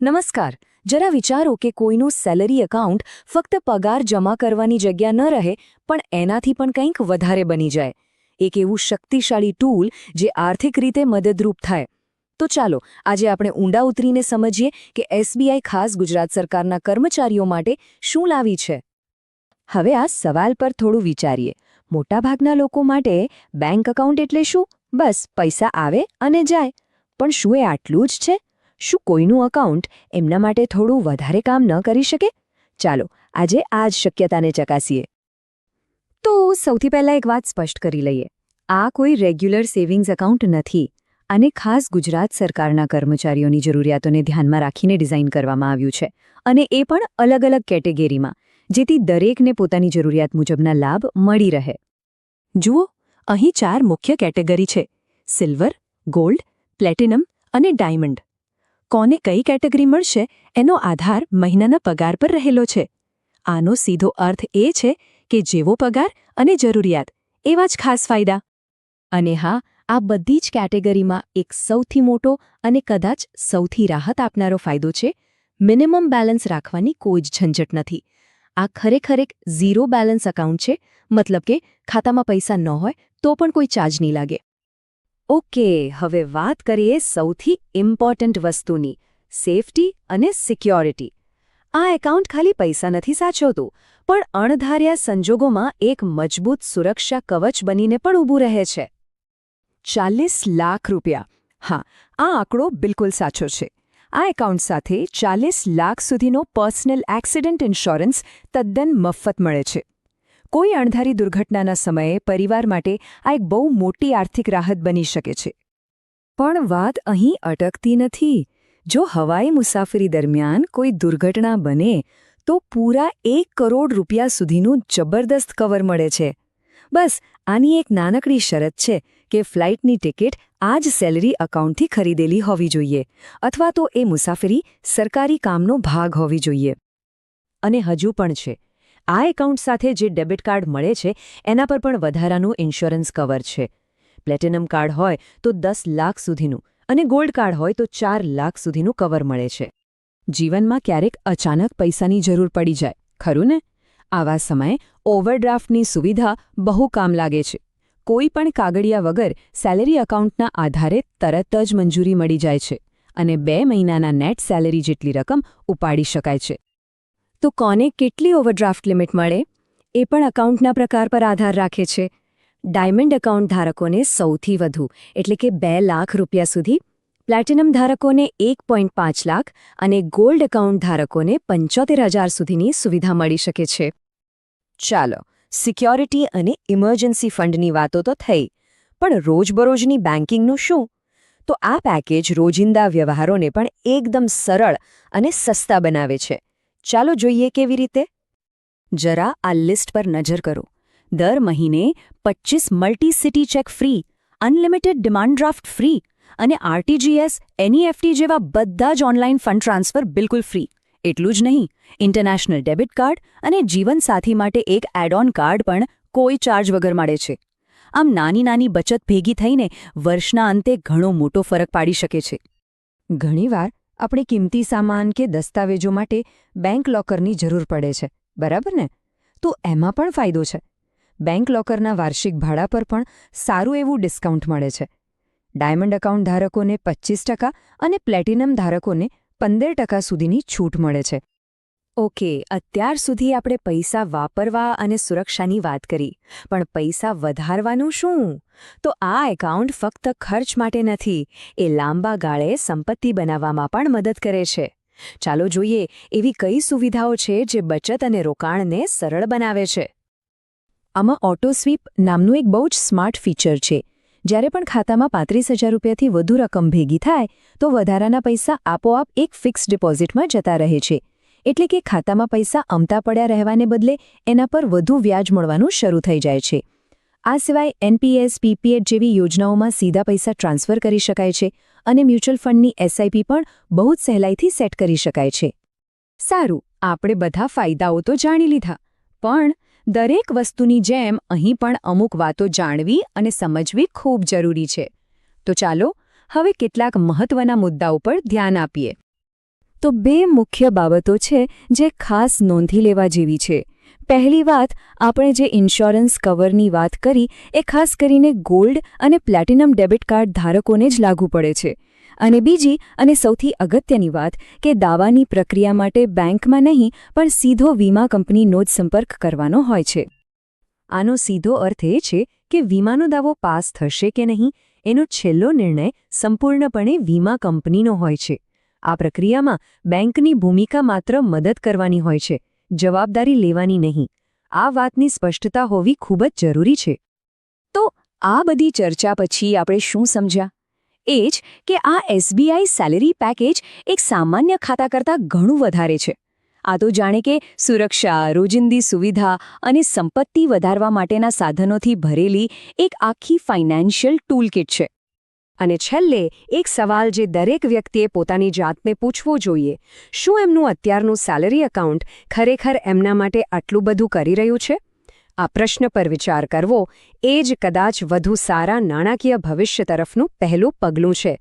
નમસ્કાર. જરા વિચારો કે કોઈનું સેલરી એકાઉન્ટ ફક્ત પગાર જમા કરવાની જગ્યા ન રહે પણ એનાથી પણ કંઈક વધારે બની જાય. એક એવું શક્તિશાળી ટૂલ જે આર્થિક રીતે મદદરૂપ થાય. તો ચાલો આજે આપણે ઊંડા ઉતરીને સમજીએ કે એસબીઆઈ ખાસ ગુજરાત સરકારના કર્મચારીઓ માટે શું લાવી છે. હવે આ સવાલ પર થોડું વિચારીએ. મોટાભાગના લોકો માટે બેંક એકાઉન્ટ એટલે શું? બસ પૈસા આવે અને જાય. પણ શું એ આટલું જ છે? શું કોઈનું એકાઉન્ટ એમના માટે થોડું વધારે કામ ન કરી શકે? ચાલો આજે આ જ શક્યતાને ચકાસીએ. તો સૌથી પહેલાં એક વાત સ્પષ્ટ કરી લઈએ. આ કોઈ રેગ્યુલર સેવિંગ્સ એકાઉન્ટ નથી. આને ખાસ ગુજરાત સરકારના કર્મચારીઓની જરૂરિયાતોને ધ્યાનમાં રાખીને ડિઝાઇન કરવામાં આવ્યું છે. અને એ પણ અલગ અલગ કેટેગરીમાં, જેથી દરેકને પોતાની જરૂરિયાત મુજબના લાભ મળી રહે. જુઓ, અહીં 4 મુખ્ય કેટેગરી છે: સિલ્વર, ગોલ્ડ, પ્લેટિનમ અને ડાયમંડ. કોને કઈ કેટેગરી મળશે એનો આધાર મહિનાના પગાર પર રહેલો છે. આનો સીધો અર્થ એ છે કે જેવો પગાર અને જરૂરિયાત એવા જ ખાસ ફાયદા. અને હા, આ બધી જ કેટેગરીમાં એક સૌથી મોટો અને કદાચ સૌથી રાહત આપનારો ફાયદો છે: મિનિમમ બેલેન્સ રાખવાની કોઈ જ ઝંઝટ નથી. આ ખરેખર એક ઝીરો બેલેન્સ એકાઉન્ટ છે, મતલબ કે ખાતામાં પૈસા ન હોય તો પણ કોઈ ચાર્જ નહીં લાગે. ઓકે, હવે વાત કરીએ સૌથી ઇમ્પોર્ટન્ટ વસ્તુની: સેફટી અને સિક્યોરિટી. આ એકાઉન્ટ ખાલી પૈસા નથી સાચવતું, પણ અણધાર્યા સંજોગોમાં એક મજબૂત સુરક્ષા કવચ બનીને પણ ઊભું રહે છે. 40 લાખ રૂપિયા. હા, આ આંકડો બિલકુલ સાચો છે. આ એકાઉન્ટ સાથે 40 લાખ સુધીનો પર્સનલ એક્સિડન્ટ ઇન્સ્યોરન્સ તદ્દન મફત મળે છે. કોઈ અણધારી દુર્ઘટનાના સમયે પરિવાર માટે આ એક બહુ મોટી આર્થિક રાહત બની શકે છે. પણ વાત અહીં અટકતી નથી. જો હવાઈ મુસાફરી દરમિયાન કોઈ દુર્ઘટના બને તો પૂરા 1 કરોડ રૂપિયા સુધીનું જબરદસ્ત કવર મળે છે. બસ આની એક નાનકડી શરત છે કે ફ્લાઇટની ટિકિટ આ જ સેલરી એકાઉન્ટથી ખરીદેલી હોવી જોઈએ, અથવા તો એ મુસાફરી સરકારી કામનો ભાગ હોવી જોઈએ. અને હજુ પણ છે, આ એકાઉન્ટ સાથે જે ડેબિટ કાર્ડ મળે છે એના પર પણ વધારાનું ઇન્સ્યોરન્સ કવર છે. પ્લેટિનમ કાર્ડ હોય તો 10 લાખ સુધીનું અને ગોલ્ડ કાર્ડ હોય તો 4 લાખ સુધીનું કવર મળે છે. જીવનમાં ક્યારેક અચાનક પૈસાની જરૂર પડી જાય, ખરું ને? આવા સમયે ઓવરડ્રાફ્ટની સુવિધા બહુ કામ લાગે છે. કોઈ પણ કાગળિયા વગર સેલરી એકાઉન્ટના આધારે તરત જ મંજૂરી મળી જાય છે અને 2 મહિનાના નેટ સેલરી જેટલી રકમ ઉપાડી શકાય છે. તો કોને કેટલી ઓવરડ્રાફ્ટ લિમિટ મળે એ પણ એકાઉન્ટના પ્રકાર પર આધાર રાખે છે. ડાયમંડ એકાઉન્ટ ધારકોને સૌથી વધુ, એટલે કે 2 લાખ રૂપિયા સુધી, પ્લેટિનમ ધારકોને 1.5 લાખ અને ગોલ્ડ એકાઉન્ટ ધારકોને 75,000 સુધીની સુવિધા મળી શકે છે. ચાલો, સિક્યોરિટી અને ઇમરજન્સી ફંડની વાતો તો થઈ, પણ રોજબરોજની બેન્કિંગનું શું? તો આ પેકેજ રોજિંદા વ્યવહારોને પણ એકદમ સરળ અને સસ્તા બનાવે છે. ચાલો જોઈએ કેવી રીતે. જરા આ લિસ્ટ પર નજર કરો. દર મહિને 25 multi city check free, unlimited demand draft free અને આરટીજીએસ, એનઈએફટી જેવા બધા જ ઓનલાઈન ફંડ ટ્રાન્સફર બિલકુલ ફ્રી. એટલું જ નહીં, ઇન્ટરનેશનલ ડેબિટ કાર્ડ અને જીવનસાથી માટે એક એડ ઓન કાર્ડ પણ કોઈ ચાર્જ વગર મળે છે. આમ નાની નાની બચત ભેગી થઈને વર્ષના અંતે ઘણો મોટો ફરક પાડી શકે છે. ઘણીવાર આપણે કિંમતી સામાન કે દસ્તાવેજો માટે બેંક લોકરની જરૂર પડે છે, બરાબર ને? તો એમાં પણ ફાયદો છે. બેંક લોકરના વાર્ષિક ભાડા પર પણ સારું એવું ડિસ્કાઉન્ટ મળે છે. ડાયમંડ એકાઉન્ટ ધારકોને 25% અને પ્લેટિનમ ધારકોને 15% સુધીની છૂટ મળે છે. ઓકે, અત્યાર સુધી આપણે પૈસા વાપરવા અને સુરક્ષાની વાત કરી, પણ પૈસા વધારવાનું શું? તો આ એકાઉન્ટ ફક્ત ખર્ચ માટે નથી, એ લાંબા ગાળે સંપત્તિ બનાવવામાં પણ મદદ કરે છે. ચાલો જોઈએ એવી કઈ સુવિધાઓ છે જે બચત અને રોકાણને સરળ બનાવે છે. આમાં ઓટો સ્વીપ નામનું એક બહુ જ સ્માર્ટ ફીચર છે. જ્યારે પણ ખાતામાં 35,000 રૂપિયાથી વધુ રકમ ભેગી થાય તો વધારાના પૈસા આપોઆપ એક ફિક્સ ડિપોઝિટમાં જતા રહે છે. એટલે કે ખાતામાં પૈસા અમતા પડ્યા રહેવાને બદલે એના પર વધુ વ્યાજ મળવાનું શરૂ થઈ જાય છે. આ સિવાય એનપીએસ, પીપીએફ જેવી યોજનાઓમાં સીધા પૈસા ટ્રાન્સફર કરી શકાય છે અને મ્યુચ્યુઅલ ફંડની એસઆઈપી પણ બહુ જ સહેલાઈથી સેટ કરી શકાય છે. સારું, આપણે બધા ફાયદાઓ તો જાણી લીધા, પણ દરેક વસ્તુની જેમ અહીં પણ અમુક વાતો જાણવી અને સમજવી ખૂબ જરૂરી છે. તો ચાલો હવે કેટલાક મહત્વના મુદ્દાઓ પર ધ્યાન આપીએ. તો બે મુખ્ય બાબતો છે જે ખાસ નોંધી લેવા જેવી છે. પહેલી વાત, આપણે જે ઇન્સ્યોરન્સ કવરની વાત કરી એ ખાસ કરીને ગોલ્ડ અને પ્લેટિનમ ડેબિટ કાર્ડ ધારકોને જ લાગુ પડે છે. અને બીજી અને સૌથી અગત્યની વાત કે દાવાની પ્રક્રિયા માટે બેંકમાં નહીં પણ સીધો વીમા કંપનીનો જ સંપર્ક કરવાનો હોય છે. આનો સીધો અર્થ એ છે કે વીમાનો દાવો પાસ થશે કે નહીં એનો છેલ્લો નિર્ણય સંપૂર્ણપણે વીમા કંપનીનો હોય છે. આ પ્રક્રિયામાં બેંકની ભૂમિકા માત્ર મદદ કરવાની હોય છે, જવાબદારી લેવાની નહીં. આ વાતની સ્પષ્ટતા હોવી ખૂબ જ જરૂરી છે. તો આ બધી ચર્ચા પછી આપણે શું સમજ્યા? એ જ કે આ SBI સેલેરી પેકેજ એક સામાન્ય ખાતા કરતાં ઘણું વધારે છે. આ તો જાણે કે સુરક્ષા, રોજિંદી સુવિધા અને સંપત્તિ વધારવા માટેના સાધનોથી ભરેલી એક આખી ફાઇનાન્શિયલ ટૂલકિટ છે. અને છેલ્લે એક સવાલ જે દરેક વ્યક્તિએ પોતાની જાતને પૂછવો જોઈએ: શું એમનું અત્યારનું સેલેરી એકાઉન્ટ ખરેખર એમના માટે આટલું બધું કરી રહ્યું છે? આ પ્રશ્ન પર વિચાર કરવો એ જ કદાચ વધુ સારા નાણાકીય ભવિષ્ય તરફનું પહેલું પગલું છે.